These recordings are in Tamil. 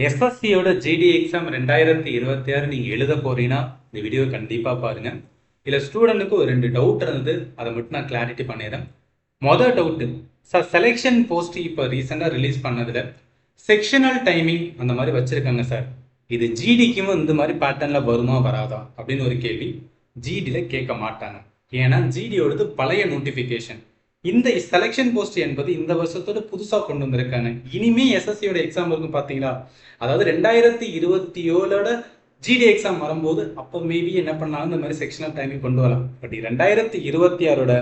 எஸ்எஸ்சியோட ஜிடி எக்ஸாம் 2026 நீங்கள் எழுத போறீங்கன்னா இந்த வீடியோ கண்டிப்பாக பாருங்க. இதில் ஸ்டூடெண்ட்டுக்கு ஒரு 2 டவுட் இருந்தது, அதை மட்டும் நான் கிளாரிட்டி பண்ணிடுறேன். மொதல் டவுட்டு சார், செலெக்ஷன் போஸ்ட் இப்போ ரீசெண்டாக ரிலீஸ் பண்ணதில் செக்ஷனல் டைமிங் அந்த மாதிரி வச்சுருக்காங்க சார். இது ஜிடிக்கும் இந்த மாதிரி பேட்டர்னில் வருமா வராதா அப்படின்னு ஒரு கேள்வி ஜிடியில் கேட்க மாட்டாங்க. ஏன்னா ஜிடியோடது பழைய நோட்டிஃபிகேஷன். இந்த செலெக்ஷன் போஸ்ட் என்பது இந்த வருஷத்தோட புதுசாக கொண்டு வந்திருக்காங்க. இனிமே எஸ்எஸ்சியோட எக்ஸாம் இருக்கும் பார்த்தீங்களா, அதாவது 2027ஓட ஜிடி எக்ஸாம் வரும்போது அப்போ மேபி என்ன பண்ணாலும் இந்த மாதிரி செக்ஷனல் டைமிங் கொண்டு வரலாம். பட் 2026ஓட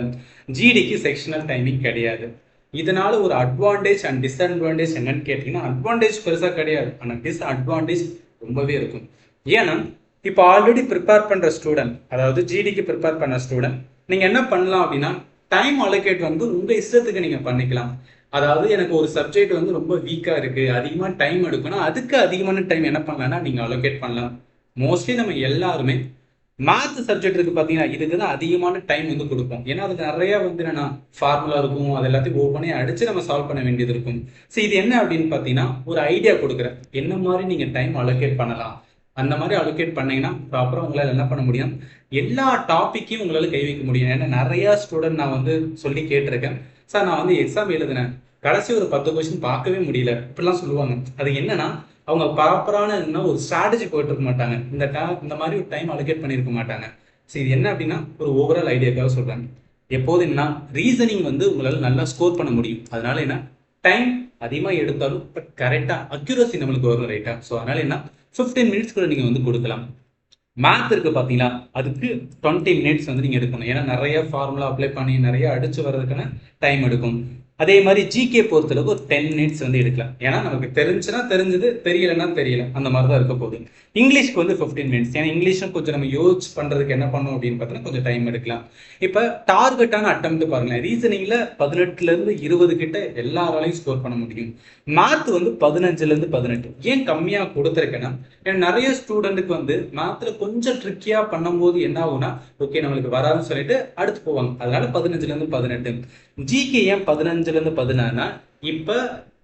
ஜிடிக்கு செக்ஷனல் டைமிங் கிடையாது. இதனால ஒரு அட்வான்டேஜ் அண்ட் டிஸ்அட்வான்டேஜ் என்னன்னு கேட்டீங்கன்னா, அட்வான்டேஜ் பெருசாக கிடையாது, ஆனால் டிஸ்அட்வான்டேஜ் ரொம்பவே இருக்கும். ஏன்னா இப்போ ஆல்ரெடி ப்ரிப்பேர் பண்ணுற ஸ்டூடெண்ட், அதாவது ஜிடிக்கு ப்ரிப்பேர் பண்ண ஸ்டூடெண்ட், நீங்கள் என்ன பண்ணலாம் அப்படின்னா டைம் அலோகேட் வந்து உங்கள் இஷ்டத்துக்கு நீங்கள் பண்ணிக்கலாம். அதாவது எனக்கு ஒரு சப்ஜெக்ட் வந்து ரொம்ப வீக்காக இருக்குது, அதிகமாக டைம் எடுக்கணும், அதுக்கு அதிகமான டைம் என்ன பண்ணலாம்னா நீங்கள் அலோகேட் பண்ணலாம். மோஸ்ட்லி நம்ம எல்லாருமே மேத் சப்ஜெக்ட் இருக்குது பார்த்தீங்கன்னா, இதுக்கு தான் அதிகமான டைம் வந்து கொடுப்போம். ஏன்னா அதுக்கு நிறையா வந்து என்னென்னா ஃபார்முலா இருக்கும், அது எல்லாத்தையும் ஓப்பனே அடித்து நம்ம சால்வ் பண்ண வேண்டியது இருக்கும். ஸோ இது என்ன அப்படின்னு பார்த்தீங்கன்னா, ஒரு ஐடியா கொடுக்குறேன், என்ன மாதிரி நீங்கள் டைம் அலோகேட் பண்ணலாம். அந்த மாதிரி அலோகேட் பண்ணீங்கன்னா ப்ராப்பராக உங்களால் என்ன பண்ண முடியும், எல்லா டாப்பிக்கையும் உங்களால் கை வைக்க முடியும். ஏன்னா நிறையா ஸ்டூடெண்ட் நான் வந்து சொல்லி கேட்டிருக்கேன், சார் நான் வந்து எக்ஸாம் எழுதுனேன், கடைசி ஒரு 10 கொஸ்டின் பார்க்கவே முடியல இப்படிலாம் சொல்லுவாங்க. அது என்னன்னா அவங்க ப்ராப்பரான ஒரு ஸ்ட்ராட்டஜி போயிட்டு இருக்க மாட்டாங்க, இந்த மாதிரி ஒரு டைம் அலோகேட் பண்ணியிருக்க மாட்டாங்க. ஸோ இது என்ன அப்படின்னா ஒரு ஓவரால் ஐடியாக்காக சொல்கிறாங்க. எப்போது என்ன ரீசனிங் வந்து உங்களால் நல்லா ஸ்கோர் பண்ண முடியும். அதனால என்ன டைம் அதிகமாக எடுத்தாலும் பட் கரெக்டாக அக்யூரசி நம்மளுக்கு வரும், ரைட்டாக. ஸோ அதனால என்ன 15 மினிட்ஸ் கூட நீங்கள் வந்து கொடுக்கலாம். மேத் இருக்கு பார்த்தீங்களா, அதுக்கு 20 மினிட்ஸ் வந்து நீங்கள் எடுக்கணும். ஏன்னா நிறைய ஃபார்முலா அப்ளை பண்ணி நிறைய அடிச்சு வர்றதுக்கான டைம் எடுக்கும். அதே மாதிரி ஜிகே பொறுத்தளவுக்கு ஒரு 10 மினிட்ஸ் வந்து எடுக்கலாம். ஏன்னா நமக்கு தெரிஞ்சுன்னா தெரிஞ்சது, தெரியலைன்னா தெரியல, அந்த மாதிரி தான் இருக்க போகுது. இங்கிலீஷ்க்கு வந்து 15 மினிட்ஸ். ஏன்னா இங்கிலீஷும் கொஞ்சம் நம்ம யோசிச்சு பண்ணுறதுக்கு என்ன பண்ணணும் அப்படின்னு பார்த்தீங்கன்னா கொஞ்சம் டைம் எடுக்கலாம். இப்போ டார்கெட்டான அட்டம்ப்ட் பாருங்களேன், ரீசனிங்கில் 18லேருந்து 20 கிட்ட எல்லாராலையும் ஸ்கோர் பண்ண முடியும். மேத் வந்து 15லேருந்து 18. ஏன் கம்மியாக கொடுத்துருக்கேன்னா, ஏன்னா நிறைய ஸ்டூடெண்ட்டுக்கு வந்து மேத்தில் கொஞ்சம் ட்ரிக்கியாக பண்ணும்போது என்ன ஆகும்னா, ஓகே நம்மளுக்கு வராதுன்னு சொல்லிட்டு அடுத்து போவாங்க. அதனால 15லேருந்து 18. ஜிகே ஏன் 15லேருந்து 16னா, இப்போ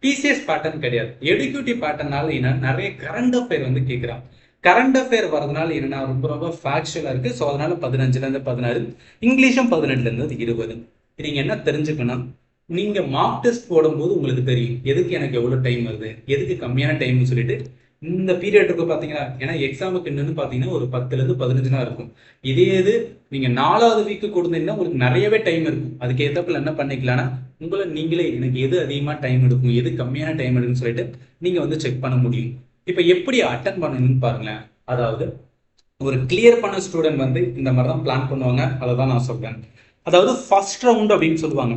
டிசிஎஸ் பேட்டர்ன் கிடையாது, எடுக்யூட்டிவ் பேட்டர்னால என்ன நிறைய கரண்ட் அஃபேர் வந்து கேட்குறான். கரண்ட் அஃபேர் வரதுனால என்னன்னா ரொம்ப ரொம்ப ஃபேக்சுவலாக இருக்குது. ஸோ அதனால 15லேருந்து 16, இங்கிலீஷும் 18லேருந்து 20. நீங்கள் என்ன தெரிஞ்சுக்கணும், நீங்கள் மார்க் டெஸ்ட் போடும்போது உங்களுக்கு தெரியும் எதுக்கு எனக்கு எவ்வளோ டைம் வருது, எதுக்கு கம்மியான டைம்னு சொல்லிட்டு இந்த பீரியட் இருக்கும் பார்த்தீங்களா. ஏன்னா எக்ஸாமுக்கு இன்னும் பார்த்தீங்கன்னா ஒரு 10லேருந்து 15 நாள் இருக்கும். இதே இது நீங்கள் 4வது வீக்கு கொடுத்தீங்கன்னா உங்களுக்கு நிறையவே டைம் இருக்கும். அதுக்கு ஏற்றப்பில் என்ன பண்ணிக்கலாம்னா உங்களை நீங்களே எனக்கு எது அதிகமாக டைம் எடுக்கும், எது கம்மியான டைம் எடுக்குன்னு சொல்லிட்டு நீங்கள் வந்து செக் பண்ண முடியும். இப்போ எப்படி அட்டன் பண்ணணும்னு பாருங்களேன். அதாவது ஒரு கிளியர் பண்ண ஸ்டூடெண்ட் வந்து இந்த மாதிரி தான் பிளான் பண்ணுவாங்க, அதை தான் நான் சொல்கிறேன். அதாவது ஃபர்ஸ்ட் ரவுண்ட் அப்படின்னு சொல்லுவாங்க.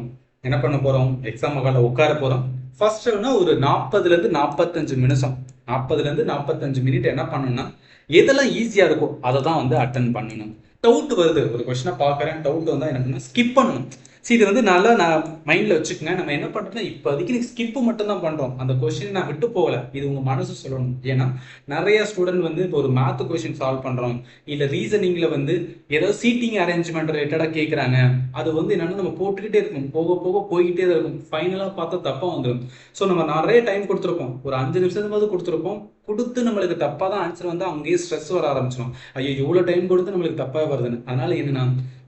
என்ன பண்ண போகிறோம், எக்ஸாம் ஹாலில் உட்கார போகிறோம். ஃபர்ஸ்ட் ரவுண்ட்னா ஒரு 40லேருந்து 45 நிமிஷம், 40லேருந்து 45 மினிட் என்ன பண்ணணும்னா எதெல்லாம் ஈஸியாக இருக்கோ அதை தான் வந்து அட்டன் பண்ணணும். டவுட் வருது, ஒரு கொஸ்டினை பார்க்குறேன், டவுட் வந்தால் என்ன பண்ணணும், ஸ்கிப் பண்ணணும். சரி, இது வந்து நல்லா நான் மைண்டில் வச்சுக்கோங்க. நம்ம என்ன பண்ணுறோம்னா இப்போதைக்கு ஸ்கிப்பு மட்டும் தான் பண்ணுறோம், அந்த கொஸ்டினை நான் விட்டு போகலை, இது உங்கள் மனசு சொல்லணும். ஏன்னா நிறைய ஸ்டூடெண்ட் வந்து இப்போ ஒரு மேத் கொஸ்டின் சால்வ் பண்ணுறோம், இல்லை ரீசனிங்கில் வந்து ஏதாவது சீட்டிங் அரேஞ்ச்மெண்ட் ரிலேட்டடாக கேட்குறாங்க, அது வந்து என்னென்னா நம்ம போட்டுக்கிட்டே இருக்கும், போக போக போய்கிட்டே தான் இருக்கும், ஃபைனலாக பார்த்தா தப்பாக வந்துடும். ஸோ நம்ம நிறைய டைம் கொடுத்துருப்போம், ஒரு 5 நிமிஷத்துக்கு கொடுத்துருப்போம், கொடுத்து நம்மளுக்கு தப்பாக தான் ஆன்சர் வந்து அங்கேயே ஸ்ட்ரெஸ் வர ஆரம்பிச்சிடும். ஐயோ இவ்வளோ டைம் கொடுத்து நம்மளுக்கு தப்பாக வருதுன்னு. அதனால என்னன்னா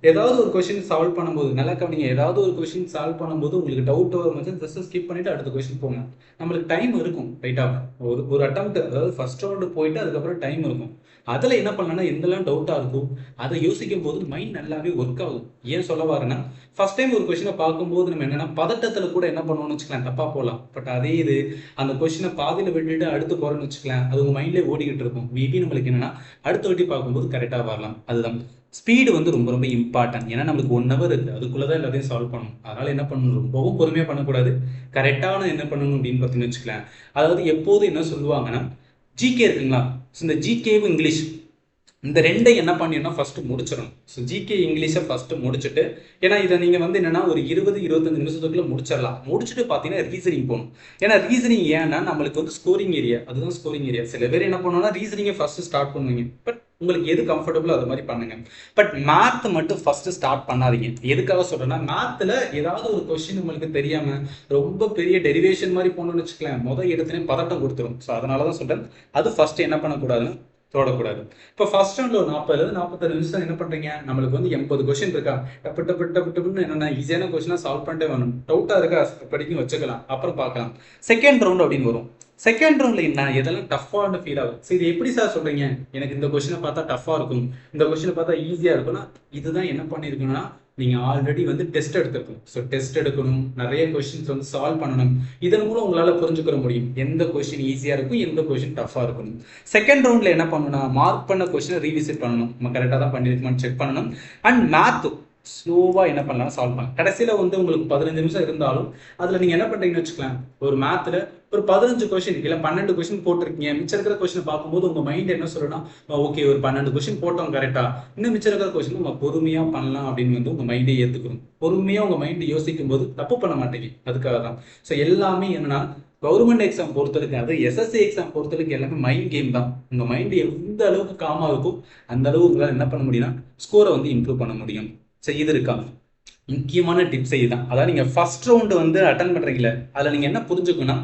ஏதாவது ஒரு கொஸ்டின் சால்வ் பண்ணும்போது நல்லா கவனிங்க, ஏதாவது ஒரு கொஸ்டின் சால்வ் பண்ணும்போது உங்களுக்கு டவுட் வரும், ஜஸ்ட் ஸ்கிப் பண்ணிட்டு அடுத்த கொஸ்டின் போங்க. நம்மளுக்கு டைம் இருக்கும், ரைட்டா. ஒரு அட்டம்ப்ட், அதாவது ஃபர்ஸ்ட் ரவுண்டு போயிட்டு அதுக்கப்புறம் டைம் இருக்கும். அதில் என்ன பண்ணலன்னா எந்தெல்லாம் டவுட்டாக இருக்கும் அதை யோசிக்கும் போது மைண்ட் நல்லாவே ஒர்க் ஆகும். ஏன் சொல்ல வரேன்னா, ஃபர்ஸ்ட் டைம் ஒரு கொஸ்டினை பார்க்கும்போது நம்ம என்னன்னா பதட்டத்தில் கூட என்ன பண்ணணும்னு வச்சுக்கலாம், தப்பாக போகலாம். பட் அதே இது அந்த கொஸ்டினை பாதியில் விட்டுட்டு அடுத்து போகிறோன்னு வச்சுக்கலாம், அது உங்கள் மைண்ட்லேயே ஓடிக்கிட்டு இருக்கும். மேபி நம்மளுக்கு என்னன்னா அடுத்த வாட்டி பார்க்கும்போது கரெக்டாக வரலாம். அதுதான் ஸ்பீடு வந்து ரொம்ப ரொம்ப இம்பார்ட்டன்ட். ஏன்னா நம்மளுக்கு 1 ஹவர் இருக்குது, அதுக்குள்ளே தான் எல்லாத்தையும் சால்வ் பண்ணணும். அதனால் என்ன பண்ணணும், ரொம்பவும் பொறுமையாக பண்ணக்கூடாது, கரெக்டான என்ன பண்ணணும் அப்படின்னு பார்த்தீங்கன்னு வச்சுக்கலாம். அதாவது எப்போதும் என்ன சொல்லுவாங்கன்னா, ஜிகே இருக்குங்களா, ஸோ இந்த ஜிகேவும் இங்கிலீஷ் இந்த ரெண்டை என்ன பண்ணிடணும் ஃபர்ஸ்ட் முடிச்சிடணும். ஸோ ஜிகே இங்கிலீஷை ஃபர்ஸ்ட் முடிச்சுட்டு, ஏன்னா இதை நீங்கள் வந்து என்னன்னா ஒரு 20-25 நிமிஷத்துக்குள்ள முடிச்சிடலாம். முடிச்சுட்டு பார்த்தீங்கன்னா ரீசனிங் போகணும். ஏன்னா ரீசனிங் ஏன்னா நம்மளுக்கு வந்து ஸ்கோரிங் ஏரியா, அதுதான் ஸ்கோரிங் ஏரியா. சில பேர் என்ன பண்ணுவோம்னா ரீசனிங்கை ஃபர்ஸ்ட் ஸ்டார்ட் பண்ணுவீங்க, பட் உங்களுக்கு எது கம்ஃபர்டபுளோ அது மாதிரி பண்ணுங்க. பட் மேத் மட்டும் ஃபர்ஸ்ட் ஸ்டார்ட் பண்ணாதீங்க. எதுக்காக சொல்றேன்னா மேத்ல ஏதாவது ஒரு கொஸ்டின் உங்களுக்கு தெரியாம ரொம்ப பெரிய டெரிவேஷன் மாதிரி போகணும்னு வச்சுக்கலாம், முதல் இடத்துலயும் பதட்டம் கொடுத்துரும். ஸோ அதனாலதான் சொல்றேன் அது ஃபர்ஸ்ட் என்ன பண்ணக்கூடாதுன்னு தோடக்கூடாது. இப்போ ஃபர்ஸ்ட் ரவுண்ட்ல ஒரு 40-46 நிமிஷம் என்ன பண்றீங்க, நம்மளுக்கு வந்து 80 கொஸ்டின் இருக்கா, டப்பு டப்பு டப்பு டப்புன்னு என்னென்ன ஈஸியான கொஸ்டினா சால்வ் பண்ணிட்டே வரணும். டவுட்டா இருக்கா படிக்கும் வச்சுக்கலாம், அப்புறம் பார்க்கலாம். செகண்ட் ரவுண்ட் அப்படின்னு வரும். செகண்ட் ரவுண்ட்ல என்ன எதெல்லாம் டஃப்பான ஃபீல் ஆகும். சரி இது எப்படி சார் சொல்றீங்க, எனக்கு இந்த கொஸ்டினை பார்த்தா டஃப்பா இருக்கும், இந்த கொஸ்டினை பார்த்தா ஈஸியா இருக்கும்னா இதுதான் என்ன பண்ணிருக்கணும்னா நீங்க ஆல்ரெடி வந்து டெஸ்ட் எடுத்துருக்கணும். ஸோ டெஸ்ட் எடுக்கணும், நிறைய கொஸ்டின்ஸ் வந்து சால்வ் பண்ணணும். இதன் மூலம் உங்களால புரிஞ்சுக்கிற முடியும் எந்த கொஸ்டின் ஈஸியா இருக்கும், எந்த கொஸ்டின் டஃபா இருக்கணும். செகண்ட் ரவுண்ட்ல என்ன பண்ணணும், மார்க் பண்ண கொஸ்டினை ரீவிசிட் பண்ணணும், நம்ம கரெக்டாக தான் பண்ணிருக்கோம்னு செக் பண்ணணும். அண்ட் மேத் ஸ்லோவா என்ன பண்ணலாம் சால்வ் பண்ணலாம். கடைசியில வந்து உங்களுக்கு 15 நிமிஷம் இருந்தாலும் அதுல நீங்க என்ன பண்றீங்கன்னு வச்சுக்கலாம், ஒரு மேத்ல ஒரு 15 கொஸ்டின் இல்ல 12 கொஸ்டின் போட்டிருக்கீங்க. மிச்சம் இருக்கிற கொஸ்டின் பார்க்கும்போது உங்க மைண்ட் என்ன சொல்லணும், ஓகே ஒரு 12 கொஸ்டின் போட்டோம் கரெக்டா, இன்னும் மிச்சம் இருக்கிற கொஸ்டின் நம்ம பொறுமையா பண்ணலாம் அப்படின்னு வந்து உங்க மைண்டே ஏத்துக்கணும். பொறுமையா உங்க மைண்ட் யோசிக்கும் போது தப்பு பண்ண மாட்டேங்க. அதுக்காக தான். ஸோ எல்லாமே என்னன்னா கவர்மெண்ட் எக்ஸாம் பொறுத்தவரைக்கும், அது எஸ்எஸ்சி எக்ஸாம் பொறுத்தவரைக்கும் எல்லாமே மைண்ட் கேம் தான். உங்க மைண்ட் எந்த அளவுக்கு காமா இருக்கும் அந்த அளவுக்கு உங்களால் என்ன பண்ண முடியும்னா ஸ்கோரை வந்து இம்ப்ரூவ் பண்ண முடியும். ஸோ இது இருக்கா முக்கியமான டிப்ஸ் இதுதான். அதாவது நீங்க ஃபர்ஸ்ட் ரவுண்ட் வந்து அட்டன் பண்றீங்களே அதுல நீங்க என்ன புரிஞ்சுக்கணும்னா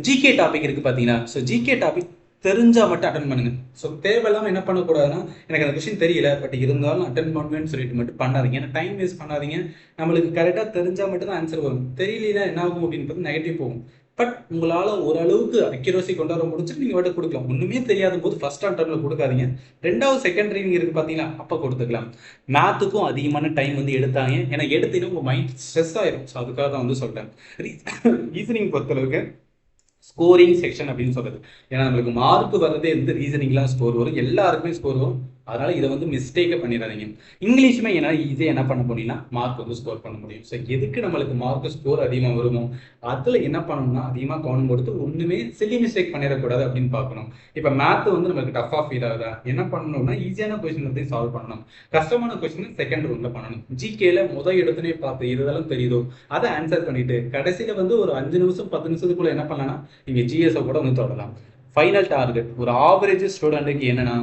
ஜிகே டாபிக் இருக்கு பாத்தீங்கன்னா, ஸோ ஜிகே டாபிக் தெரிஞ்சா மட்டும் அட்டன் பண்ணுங்க. ஸோ தேவையில்லாம என்ன பண்ணக்கூடாதுன்னா எனக்கு அந்த கொஸ்டின் தெரியல பட் இருந்தாலும் அட்டன் பண்ணுவேன்னு சொல்லிட்டு மட்டும் பண்ணாதீங்க. ஏன்னா டைம் வேஸ்ட் பண்ணாதீங்க. நம்மளுக்கு கரெக்டாக தெரிஞ்சா மட்டும் தான் ஆன்சர் வரும், தெரியலனா என்ன ஆகும் அப்படின்னு பார்த்து நெகட்டிவ் போகும். பட் உங்களால் ஓரளவுக்கு அக்யூரசி கொண்டு வர முடிச்சு நீங்கள் வாட்ட கொடுக்கலாம். ஒன்றுமே தெரியாத போது ஃபர்ஸ்ட் அட்டம்ல கொடுக்காதீங்க. ரெண்டாவது செகண்ட் ரீடிங் இருக்கு பார்த்தீங்களா, அப்போ கொடுத்துக்கலாம். மேத்துக்கும் அதிகமான டைம் வந்து எடுத்தாங்க, ஏன்னா எடுத்தீங்கன்னா உங்கள் மைண்ட் ஸ்ட்ரெஸ் ஆயிரும். ஸோ அதுக்காக தான் வந்து சொல்கிறேன். ரீசனிங் பொறுத்தளவுக்கு ஸ்கோரிங் செக்ஷன் அப்படின்னு சொல்றது, ஏன்னா நம்மளுக்கு மார்க் வர்றதே எந்த ரீசனிங்லாம் ஸ்கோர் வரும், எல்லாருக்குமே ஸ்கோர் வரும். அதனால இதை வந்து மிஸ்டேக்கை பண்ணிடாதீங்க. இங்கிலீஷுமே என்னால் ஈஸியாக என்ன பண்ண முடியும்னா மார்க் வந்து ஸ்கோர் பண்ண முடியும். ஸோ எதுக்கு நம்மளுக்கு மார்க் ஸ்கோர் அதிகமாக வருமோ அதில் என்ன பண்ணணும்னா அதிகமாக கவனம் கொடுத்து ஒன்றுமே சில்லி மிஸ்டேக் பண்ணிடக்கூடாது அப்படின்னு பார்க்கணும். இப்போ மேத் வந்து நம்மளுக்கு டஃபாக ஃபீல் ஆகுதா, என்ன பண்ணணும்னா ஈஸியான கொஸ்டின் வந்து சால்வ் பண்ணணும், கஷ்டமான கொஸ்டின் செகண்ட் ரவுண்டில் பண்ணணும். ஜிகேல முதல் இடத்துனே பார்த்து இதெல்லாம் தெரியுதோ அதை ஆன்சர் பண்ணிட்டு கடைசியில் வந்து ஒரு 5 நிமிஷம் 10 நிமிஷத்துக்குள்ள என்ன பண்ணலாம்னா நீங்கள் ஜிஎஸ்ஐ கூட வந்து தொடரலாம். ஃபைனல் டார்கெட் ஒரு ஆவரேஜ் ஸ்டூடெண்ட்டுக்கு என்னன்னா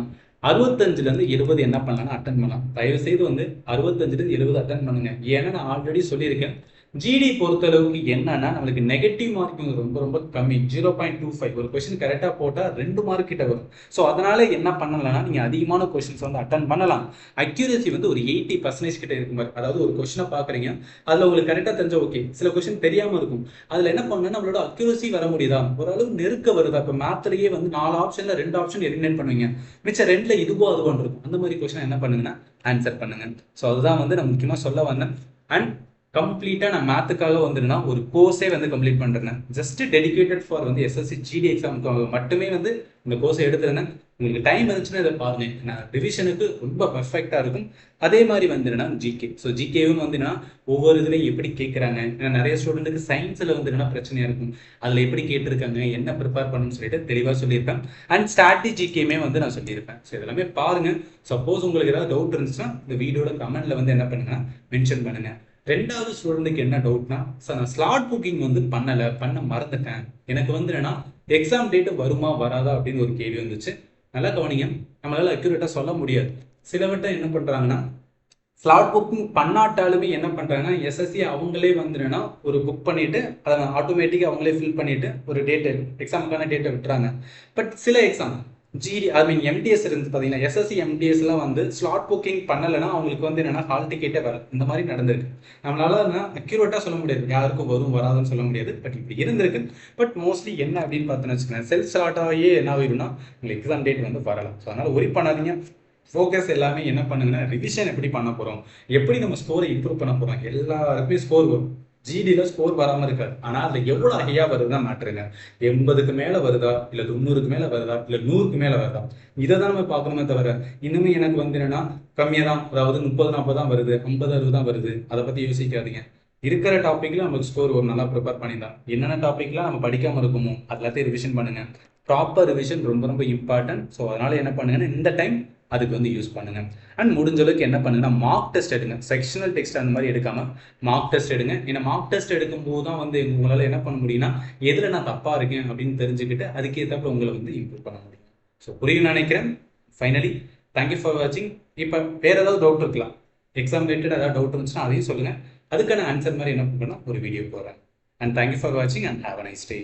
65-70 என்ன பண்ணலாம் அட்டன் பண்ணலாம். தயவு செய்து வந்து 65-70 அட்டன் பண்ணுங்க. ஏன்னா நான் ஆல்ரெடி சொல்லியிருக்கேன், ஜிடி பொறுத்தளவுக்கு என்னன்னா நம்மளுக்கு நெகட்டிவ் மார்க்கிங் ரொம்ப ரொம்ப கம்மி, 0.25. ஒரு கொஸ்டின் கரெக்டாக போட்டால் 2 மார்க் கிட்ட வரும். ஸோ அதனால என்ன பண்ணலாம்னா நீங்கள் அதிகமான கொஸ்டின்ஸ் வந்து அட்டன் பண்ணலாம். அக்யூரசி வந்து ஒரு 80% கிட்ட இருக்கும். அதாவது ஒரு கொஸ்டினை பார்க்குறீங்க, அதில் உங்களுக்கு கரெக்டாக தெரிஞ்ச ஓகே, சில கொஸ்டின் தெரியாமல் இருக்கும், அதில் என்ன பண்ணணும்னா நம்மளோட அக்யூரசி வர முடியுதா, ஓரளவு நெருக்க வருதா. இப்போ மேத்லேயே வந்து 4 ஆப்ஷனில் 2 ஆப்ஷன் எலிமினேட் பண்ணுவீங்க, மிச்சம் 2ல் இதுவோ அதுவோ இருக்கும். அந்த மாதிரி கொஸ்டின் என்ன பண்ணுங்கன்னா ஆன்சர் பண்ணுங்க. ஸோ அதுதான் வந்து நான் முக்கியமாக சொல்ல வந்தேன். அண்ட் கம்ப்ளீட்டாக நான் மேத்துக்காக வந்துருன்னா ஒரு கோர்ஸே வந்து கம்ப்ளீட் பண்ணுறேன். ஜஸ்ட் டெடிகேட்டட் ஃபார் வந்து எஸ்எஸ்சி ஜிடி எக்ஸாமுக்கு மட்டுமே வந்து இந்த கோர்ஸை எடுத்துருந்தேன். உங்களுக்கு டைம் இருந்துச்சுன்னா இதை பாருங்க, நான் ரிவிஷனுக்கு ரொம்ப பர்ஃபெக்டாக இருக்கும். அதே மாதிரி வந்துடுனா ஜிகே. ஸோ ஜிகேவும் வந்துன்னா ஒவ்வொரு இதுலையும் எப்படி கேட்குறாங்க, ஏன்னா நிறைய ஸ்டூடெண்ட்டுக்கு சயின்ஸில் வந்துன்னா பிரச்சனையாக இருக்கும், அதில் எப்படி கேட்டிருக்காங்க, என்ன ப்ரிப்பேர் பண்ணணும்னு சொல்லிட்டு தெளிவாக சொல்லியிருப்பேன். அண்ட் ஸ்ட்ராட்டஜிக்கையுமே வந்து நான் சொல்லியிருப்பேன். ஸோ இதெல்லாமே பாருங்க. சப்போஸ் உங்களுக்கு ஏதாவது டவுட் இருந்துச்சுன்னா இந்த வீடியோட கமெண்ட்ல வந்து என்ன பண்ணுங்கன்னா மென்ஷன் பண்ணுங்க. ரெண்டாவது ஸ்டூடெண்ட்டுக்கு என்ன டவுட்னா, சார் நான் ஸ்லாட் புக்கிங் வந்து பண்ண மறந்துட்டேன், எனக்கு வந்து என்னன்னா எக்ஸாம் டேட்டு வருமா வராதா அப்படின்னு ஒரு கேள்வி வந்துச்சு. நல்லா கவனிங்க, நம்மளால அக்யூரேட்டா சொல்ல முடியாது. சிலவட்ட என்ன பண்றாங்கன்னா ஸ்லாட் புக்கிங் பண்ணாட்டாலுமே என்ன பண்றாங்கன்னா எஸ்எஸ்சி அவங்களே வந்துன்னா ஒரு புக் பண்ணிட்டு அதை ஆட்டோமேட்டிக்காக அவங்களே ஃபில் பண்ணிட்டு ஒரு டேட்டு எக்ஸாமுக்கான டேட்டை விட்டுறாங்க. பட் சில எக்ஸாம் ஜிடி எம்டிஎஸ் இருந்து பார்த்தீங்கன்னா எஸ்எஸ்சி எம்டிஎஸ்லாம் வந்து ஸ்லாட் புக்கிங் பண்ணலைன்னா அவங்களுக்கு வந்து என்னன்னா ஹால் டிக்கெட்டே வர இந்த மாதிரி நடந்திருக்கு. நம்மளால அக்யூரேட்டாக சொல்ல முடியாது, யாருக்கும் வரும் வராதுன்னு சொல்ல முடியாது. பட் இப்படி இருந்திருக்கு. பட் மோஸ்ட்லி என்ன அப்படின்னு பார்த்தோன்னு வச்சுக்கோங்க, செல்ஃப் ஸ்லாட்டாகவே என்ன ஆகிடும்னா உங்களுக்கு எக்ஸாம் டேட் வந்து வரலாம். ஸோ அதனால ஒரி பண்ணாதீங்க. ஃபோக்கஸ் எல்லாமே என்ன பண்ணுங்கன்னா ரிவிஷன் எப்படி பண்ண போகிறோம், எப்படி நம்ம ஸ்கோரை இம்ப்ரூவ் பண்ண போகிறோம். எல்லாருக்குமே ஸ்கோர் வரும், ஜிடியில் ஸ்கோர் வராமல் இருக்காது. ஆனால் அதில் எவ்வளோ ஹையாக வருதுதான் மேட்ருங்க. 80க்கு மேலே வருதா, இல்லை 90க்கு மேலே வருதா, இல்லை 100க்கு மேலே வருதா, இதை தான் நம்ம பார்க்கணுமே தவிர இன்னுமே எனக்கு வந்து என்னன்னா கம்மியாக தான், அதாவது 30-40 தான் வருது, 50-60 தான் வருது, அதை பற்றி யோசிக்காதீங்க. இருக்கிற டாப்பிக்கில் நமக்கு ஸ்கோர் ஒரு நல்லா ப்ரிப்பேர் பண்ணிதான். என்னென்ன டாப்பிக்லாம் நம்ம படிக்காமல் இருக்குமோ அது எல்லாத்தையும் ரிவிஷன் பண்ணுங்க. ப்ராப்பர் ரிவிஷன் ரொம்ப ரொம்ப இம்பார்ட்டன்ட். ஸோ அதனால என்ன பண்ணுங்கன்னா இந்த டைம் அதுக்கு வந்து யூஸ் பண்ணுங்கள். அண்ட் முடிஞ்ச அளவுக்கு என்ன பண்ணுங்கன்னா மார்க் டெஸ்ட் எடுங்க. செக்ஷனல் டெக்ஸ்ட் அந்த மாதிரி எடுக்காமல் மார்க் டெஸ்ட் எடுங்க. ஏன்னா மார்க் டெஸ்ட் எடுக்கும்போது தான் வந்து உங்களால் என்ன பண்ண முடியும்னா எதில் நான் தப்பாக இருக்கேன் அப்படின்னு தெரிஞ்சுக்கிட்டு அதுக்கேற்றப்ப உங்களை வந்து இம்ப்ரூவ் பண்ண முடியும். ஸோ புரியும் நினைக்கிறேன். ஃபைனலி தேங்க்யூ ஃபார் வாட்சிங். இப்போ வேறு ஏதாவது டவுட் இருக்கலாம், எக்ஸாம் ரிலேட்டட் ஏதாவது டவுட் இருந்துச்சுன்னா அதையும் சொல்லுங்கள். அதுக்கான ஆன்சர் மாதிரி என்ன பண்ணுறேன்னா ஒரு வீடியோ போடுறேன். அண்ட் தேங்க்யூ ஃபார் வாட்சிங் and have a nice day.